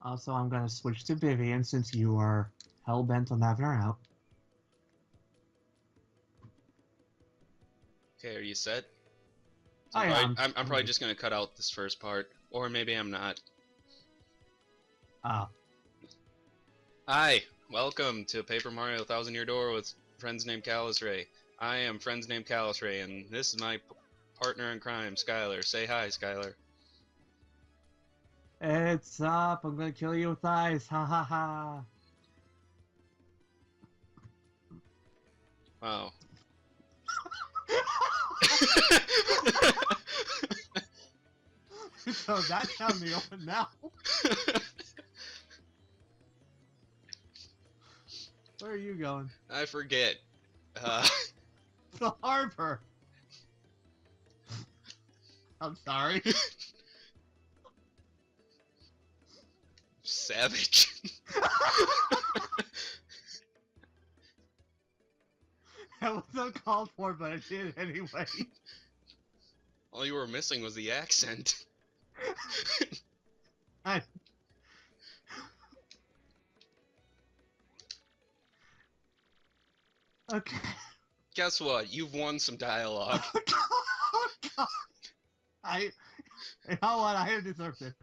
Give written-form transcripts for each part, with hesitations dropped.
Also, I'm gonna switch to Vivian since you are hell bent on having her out. Okay, are you set? So I am. I'm probably just gonna cut out this first part, or maybe I'm not. Ah. Hi, welcome to Paper Mario Thousand Year Door with friends named Callus Ray. I am friends named Callus Ray, and this is my partner in crime, Skylar. Say hi, Skylar. It's up. I'm gonna kill you with ice. Ha ha ha. Wow. So that's how me open now. Where are you going? I forget. The harbor. I'm sorry. Savage. That was uncalled for, but I did anyway. All you were missing was the accent. I... Okay. Guess what? You've won some dialogue. Oh God. You know what? I deserved it.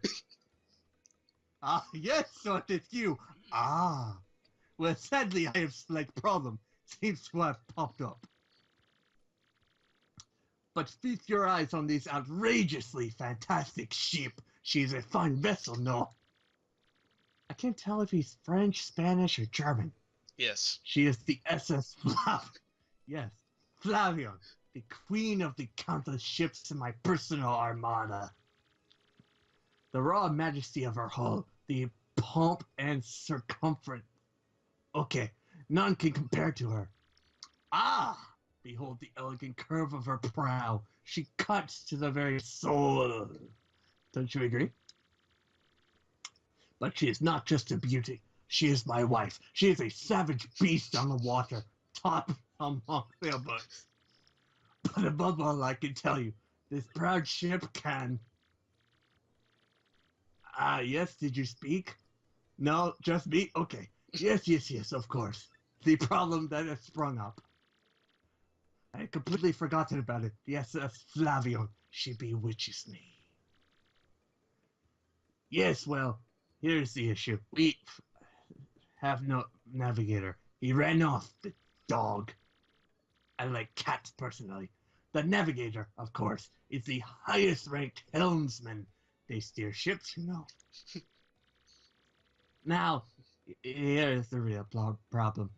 Ah, yes, so it is you. Ah. Well, sadly, I have a slight problem. Seems to have popped up. But feast your eyes on this outrageously fantastic ship. She is a fine vessel, no? I can't tell if he's French, Spanish, or German. Yes. She is the SS Flav. Yes, Flavion, the queen of the countless ships in my personal armada. The raw majesty of her hull, the pomp and circumference. Okay, none can compare to her. Ah! Behold the elegant curve of her prow. She cuts to the very soul. Don't you agree? But she is not just a beauty. She is my wife. She is a savage beast on the water. Top among sailboats. But above all, I can tell you, this proud ship can... Ah, yes, did you speak? No, just me? Okay. Yes, of course. The problem that has sprung up. I had completely forgotten about it. The SS Flavion. She bewitches me. Yes, well, here's the issue. We have no navigator. He ran off, the dog. I like cats personally. The navigator, of course, is the highest ranked helmsman. They steer ships, you know. Now, here's the real problem.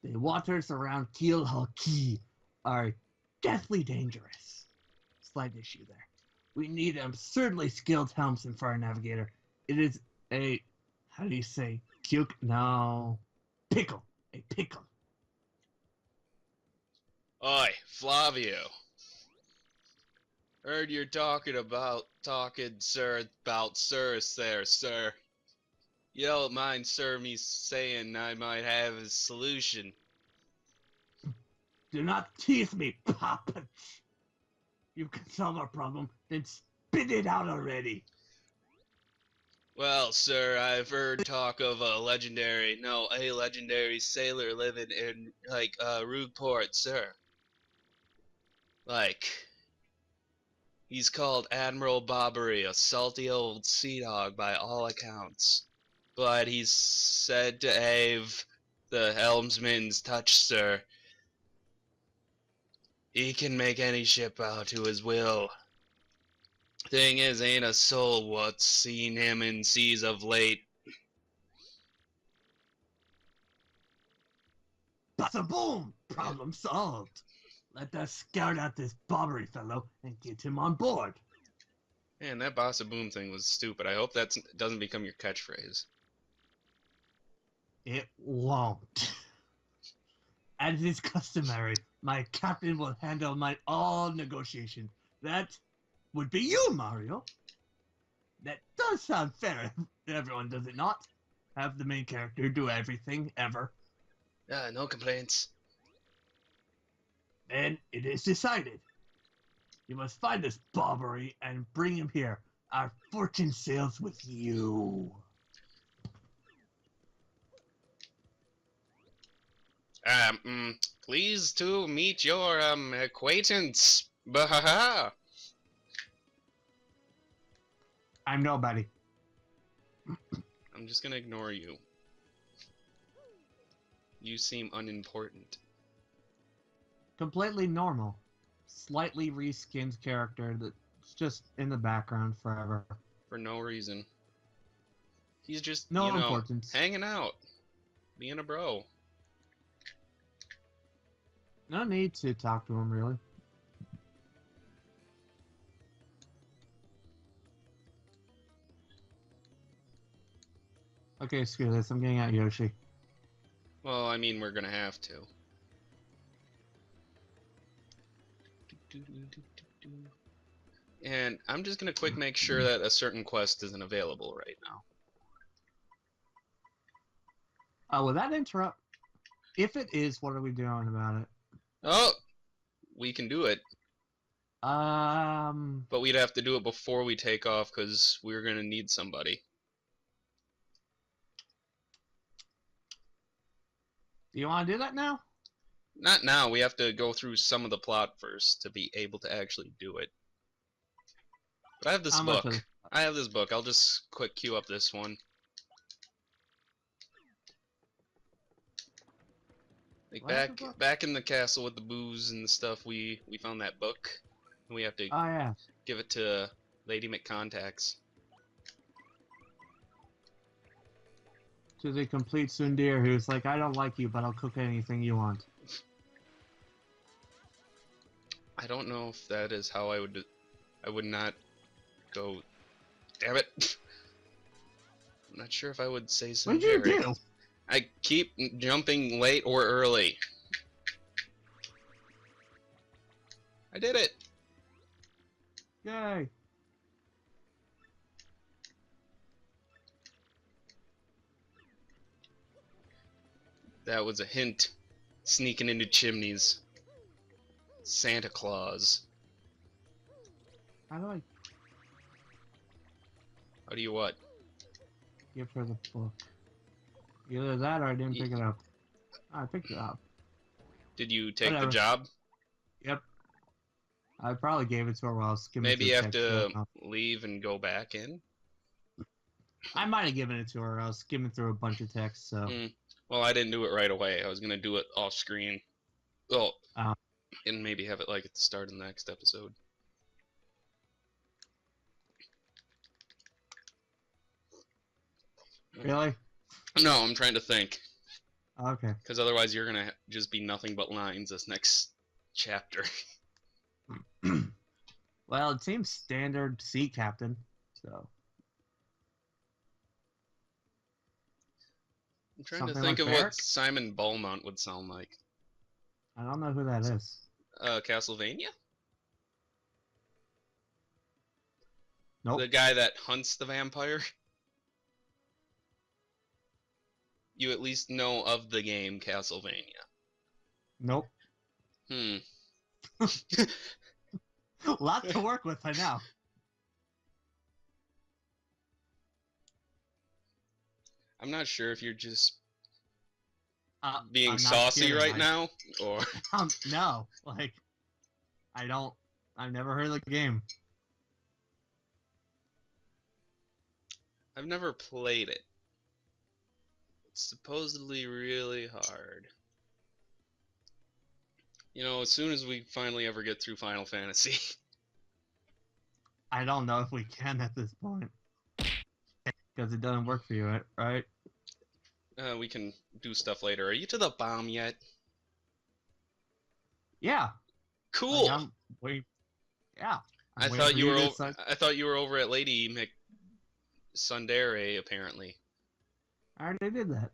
The waters around Keelhaul Key are deathly dangerous. Slight issue there. We need an absurdly skilled helmsman for our navigator. It is a, how do you say, no, pickle. A pickle. Oi, Flavio. Heard you're talking, sir, about Cirrus there, sir. You don't mind, sir, me saying I might have a solution. Do not tease me, Papa. You can solve our problem, then spit it out already. Well, sir, I've heard talk of a legendary sailor living in, Rookport, sir. He's called Admiral Bobbery, a salty old sea dog by all accounts. But he's said to have the helmsman's touch, sir. He can make any ship bow to his will. Thing is, ain't a soul what's seen him in seas of late. Bada-boom! Problem solved. Let us scout out this Bobbery fellow and get him on board. Man, that Bossa Boom thing was stupid. I hope that doesn't become your catchphrase. It won't. As is customary, my captain will handle all negotiations. That would be you, Mario. That does sound fair. Everyone, does it not? Have the main character do everything, ever. No complaints. Then it is decided. You must find this Bobbery and bring him here. Our fortune sails with you. Pleased to meet your, acquaintance. Bahaha. I'm nobody. I'm just gonna ignore you. You seem unimportant. Completely normal. Slightly reskinned character that's just in the background forever. For no reason. He's just, No importance. hanging out. Being a bro. No need to talk to him, really. Okay, screw this. I'm getting out Yoshi. Well, I mean, we're gonna have to. And I'm just gonna quick make sure that a certain quest isn't available right now. Will that interrupt? If it is, what are we doing about it? Oh! We can do it. Do But we'd have to do it before we take off, because we're gonna need somebody. you want to do that now? Not now, we have to go through some of the plot first to be able to actually do it. But I have this How much book. of it? I have this book. I'll just quick queue up this one. Like What is the book? back in the castle with the booze and the stuff, we found that book. And we have to Oh, yeah. give it to Lady McContacts. To the complete Sundir who's like, I don't like you, but I'll cook anything you want. I don't know if that is how I would... I would not go... Damn it! I'm not sure if I would say so. What'd you do? I keep jumping late or early. I did it! Yay. That was a hint. Sneaking into chimneys. Santa Claus. How do I How do you what? give her the book? Either that or I didn't pick it up. I picked it up. Did you take Whatever. the job? Yep. I probably gave it to her while I was skimming Maybe through you have text. to leave and go back in? I might have given it to her. I was skimming through a bunch of text, so... Well, I didn't do it right away. I was gonna do it off screen. Well, Oh. and maybe have it like at the start of the next episode. Really? No, I'm trying to think. Okay. Because otherwise you're gonna just be nothing but lines this next chapter. Well, it seems standard sea captain, so... I'm trying Something to think like of what Barrack? Simon Beaumont would sound like. I don't know who that is. Castlevania? Nope. The guy that hunts the vampire? You at least know of the game Castlevania. Nope. Lot to work with, I know. I'm not sure if you're just I'm being not saucy kidding, right like, now, or... No, like, I've never heard of the game. I've never played it. It's supposedly really hard. You know, as soon as we finally ever get through Final Fantasy. I don't know if we can at this point. Because it doesn't work for you, right? We can do stuff later. Are you to the bomb yet? Yeah. Cool. Yeah. I thought you were. I thought you were over at Lady McSundere, apparently. I already did that.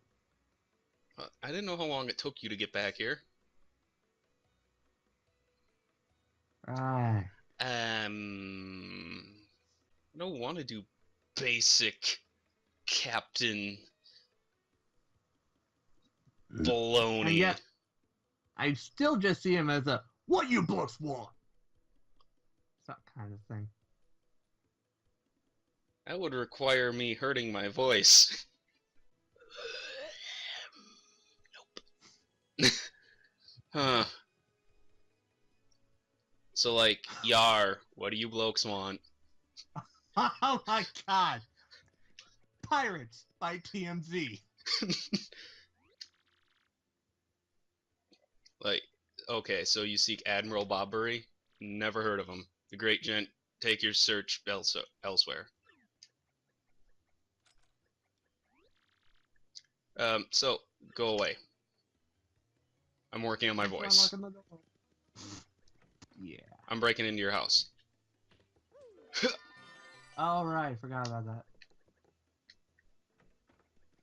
I didn't know how long it took you to get back here. Right. I don't want to do basic captain baloney. And yet, I still just see him as a what you books want. That kind of thing. That would require me hurting my voice. Nope. Huh. So, like, Yar, what do you blokes want? Oh my god! Pirates by TMZ. Like, okay, so you seek Admiral Bobbery? Never heard of him. The great gent, take your search elsewhere. So, go away. I'm working on my voice. Yeah. I'm breaking into your house. All right, forgot about that.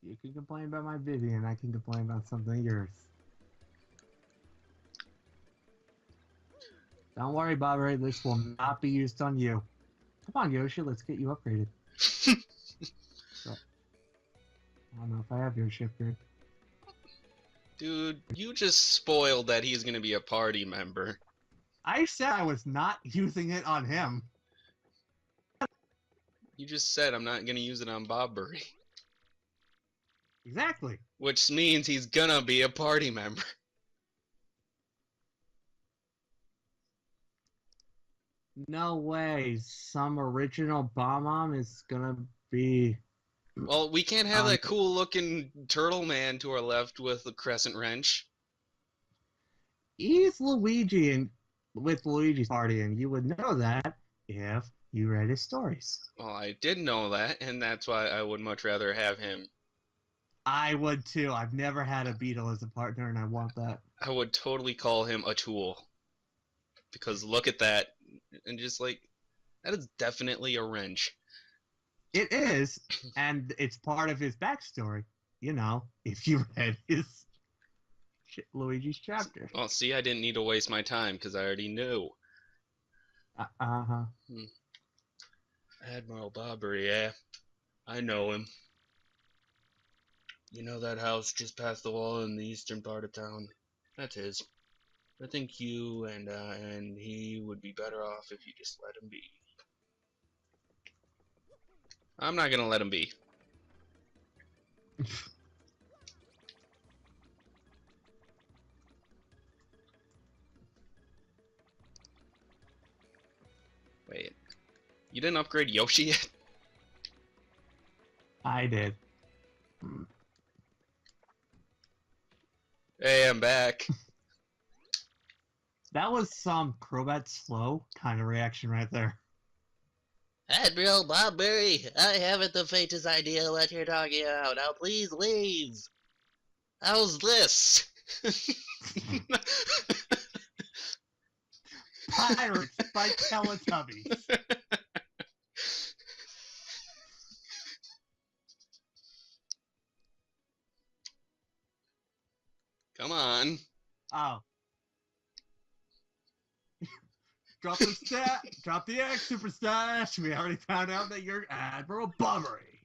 You can complain about my Vivian. I can complain about something of yours. Don't worry, Bobbery. This will not be used on you. Come on, Yoshi. Let's get you upgraded. So, I don't know if I have Yoshi upgraded. Dude, you just spoiled that he's gonna be a party member. I said I was not using it on him. You just said I'm not gonna use it on Bobbery. Exactly. Which means he's gonna be a party member. No way. Some original Bomb is gonna be. Well, we can't have that cool looking turtle man to our left with a crescent wrench. He's Luigi and with Luigi's Party, and you would know that if you read his stories. Well, I did know that, and that's why I would much rather have him. I would too. I've never had a beetle as a partner, and I want that. I would totally call him a tool. Because look at that, and just like, that is definitely a wrench. It is, and it's part of his backstory. You know, if you read his Luigi's chapter. Well, see, I didn't need to waste my time because I already knew. Uh-huh. Admiral Bobbery, yeah. I know him. You know that house just past the wall in the eastern part of town? That's his. I think you and he would be better off if you just let him be. I'm not gonna let him be. Wait, you didn't upgrade Yoshi yet? I did. Hey, I'm back. That was some Crobat slow kind of reaction right there. Admiral Bobberry, I haven't the faintest idea what you're talking about. Now please leave. How's this? Pirates by Teletubbies. Come on. Oh. Drop the stat. Drop the X, Super Stash. We already found out that you're Admiral Bobbery.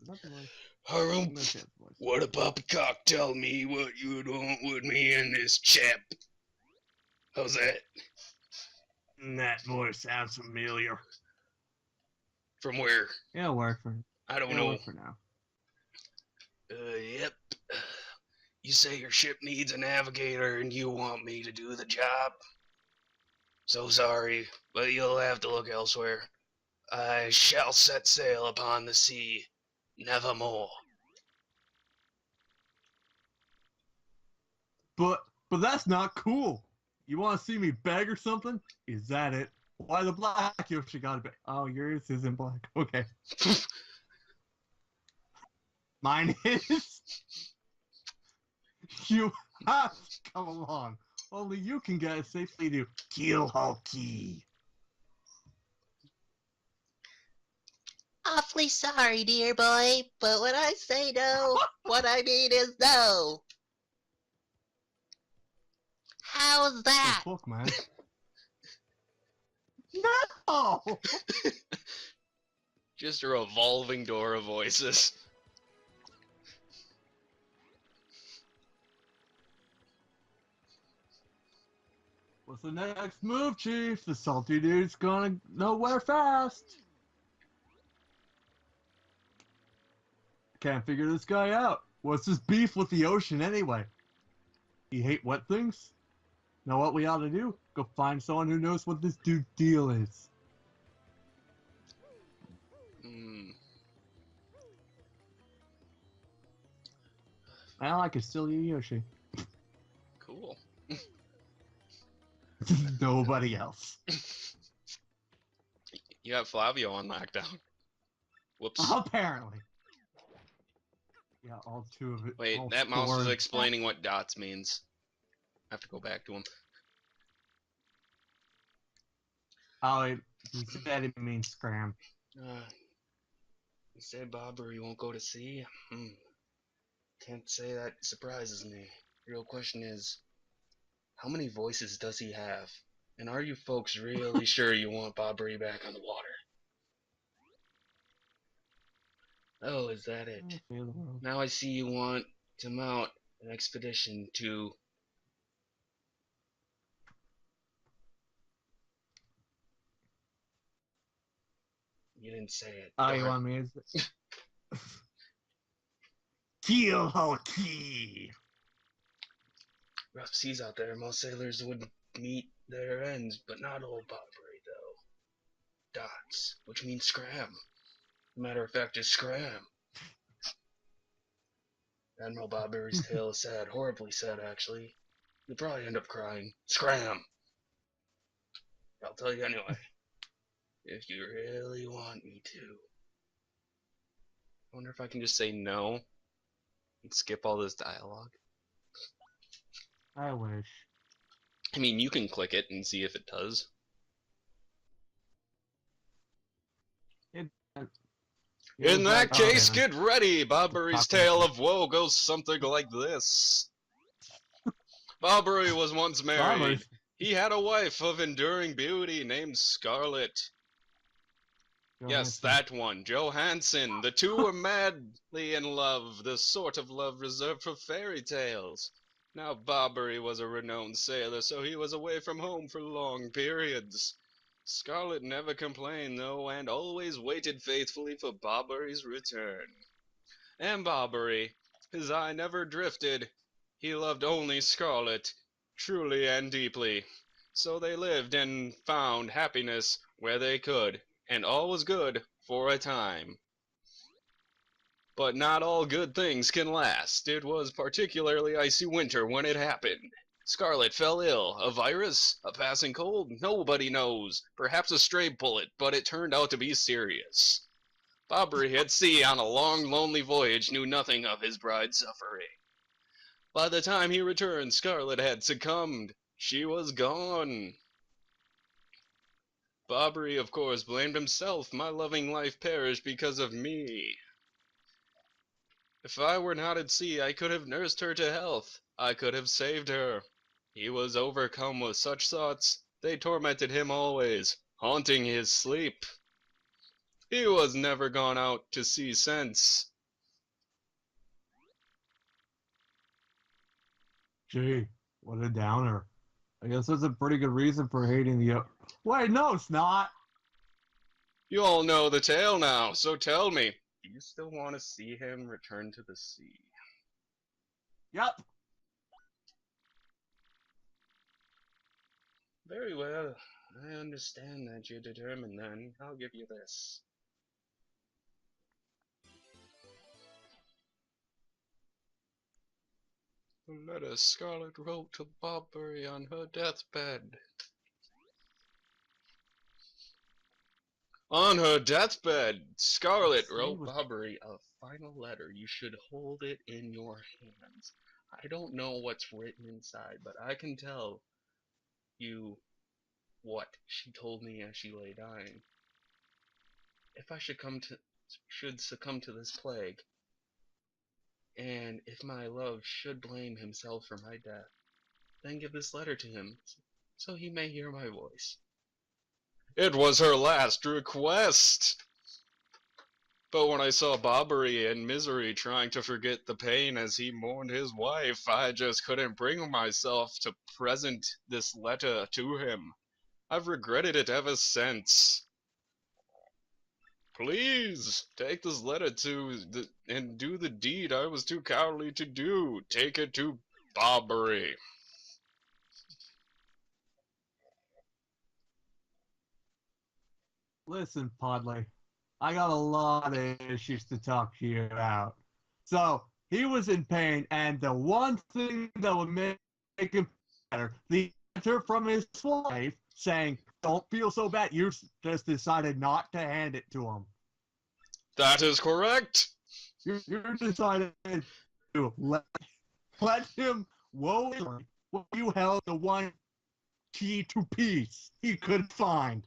Is that the voice? Harumph, That's his voice. what a poppycock, tell me what you want with me and this chap. How's that? That voice sounds familiar. From where? It'll work for. I don't It'll know. work for now. Yep. You say your ship needs a navigator and you want me to do the job? So sorry, but you'll have to look elsewhere. I shall set sail upon the sea, nevermore. But that's not cool. You want to see me beg or something? Is that it? Why the black Yoshi gotta be? Oh, yours isn't black. Okay. Mine is. You have to come along. Only you can get safely to Keelhulky. Awfully sorry, dear boy, but when I say no, what I mean is no. How's that? Look, man. No! Just a revolving door of voices. What's the next move, Chief? The salty dude's gonna nowhere fast. Can't figure this guy out. What's his beef with the ocean anyway? You hate wet things? Know what we ought to do? Go find someone who knows what this dude's deal is. Well, I could still use Yoshi. Cool. Nobody else. You have Flavio on lockdown. Whoops. Apparently. Yeah, all two of it. Wait, that mouse is explaining what dots means. I have to go back to him. Oh, he said it means scram. You said Bobbery won't go to sea? Can't say that surprises me. Real question is, how many voices does he have? And are you folks really sure you want Bobbery back on the water? Oh, is that it? Now I see you want to mount an expedition to... You didn't say it. Oh, you want me to... Key. Rough seas out there. Most sailors would meet their ends, but not old Bobbery, though. Dots, which means scram. Matter of fact, is scram. Admiral Bobbery's tale is sad, horribly sad, actually. You'll probably end up crying. Scram! I'll tell you anyway. If you really want me to. I wonder if I can just say no and skip all this dialogue. I wish. I mean, you can click it and see if it does. In that case, get ready! Bobbery's tale of woe goes something like this. Bobbery was once married. He had a wife of enduring beauty named Scarlet. Yes, that one, Johansson. The two were madly in love, the sort of love reserved for fairy tales. Now Bobbery was a renowned sailor, so he was away from home for long periods. Scarlet never complained, though, and always waited faithfully for Bobbery's return. And Bobbery, his eye never drifted. He loved only Scarlet, truly and deeply. So they lived and found happiness where they could, and all was good for a time. But not all good things can last. It was particularly icy winter when it happened. Scarlet fell ill. A virus? A passing cold? Nobody knows. Perhaps a stray bullet, but it turned out to be serious. Bobbery at sea on a long, lonely voyage knew nothing of his bride's suffering. By the time he returned, Scarlet had succumbed. She was gone. Bobbery, of course, blamed himself. My loving life perished because of me. If I were not at sea, I could have nursed her to health. I could have saved her. He was overcome with such thoughts. They tormented him always, haunting his sleep. He was never gone out to sea since. Gee, what a downer. I guess that's a pretty good reason for hating the... Wait, no, it's not. You all know the tale now, so tell me, do you still want to see him return to the sea? Yep. Very well. I understand that you're determined then. I'll give you this. The letter Scarlet wrote to Bobbery on her deathbed. On her deathbed, Scarlet wrote Bobbery a final letter. You should hold it in your hands. I don't know what's written inside, but I can tell you what she told me as she lay dying. If I should succumb to this plague, and if my love should blame himself for my death, then give this letter to him, so he may hear my voice. It was her last request! But when I saw Bobbery in misery trying to forget the pain as he mourned his wife, I just couldn't bring myself to present this letter to him. I've regretted it ever since. Please, take this letter and do the deed I was too cowardly to do. Take it to Bobbery. Listen, Podley, I got a lot of issues to talk to you about. So, he was in pain, and the one thing that would make him better, the letter from his wife saying, don't feel so bad, you just decided not to hand it to him. That is correct. You decided to let him woe what you held the one key to peace he could find.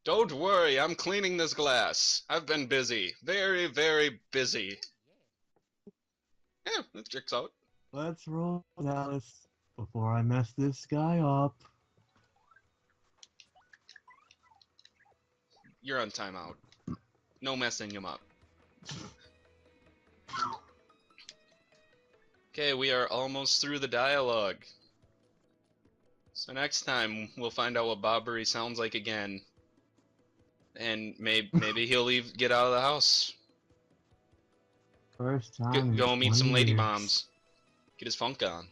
Don't worry, I'm cleaning this glass. I've been busy. Very, very busy. Yeah, that checks out. Let's roll, Alice, before I mess this guy up. You're on timeout. No messing him up. Okay, we are almost through the dialogue. So next time, we'll find out what Bobbery sounds like again. And maybe he'll get out of the house. First time. Go meet some 20 lady years. bombs. Get his funk on.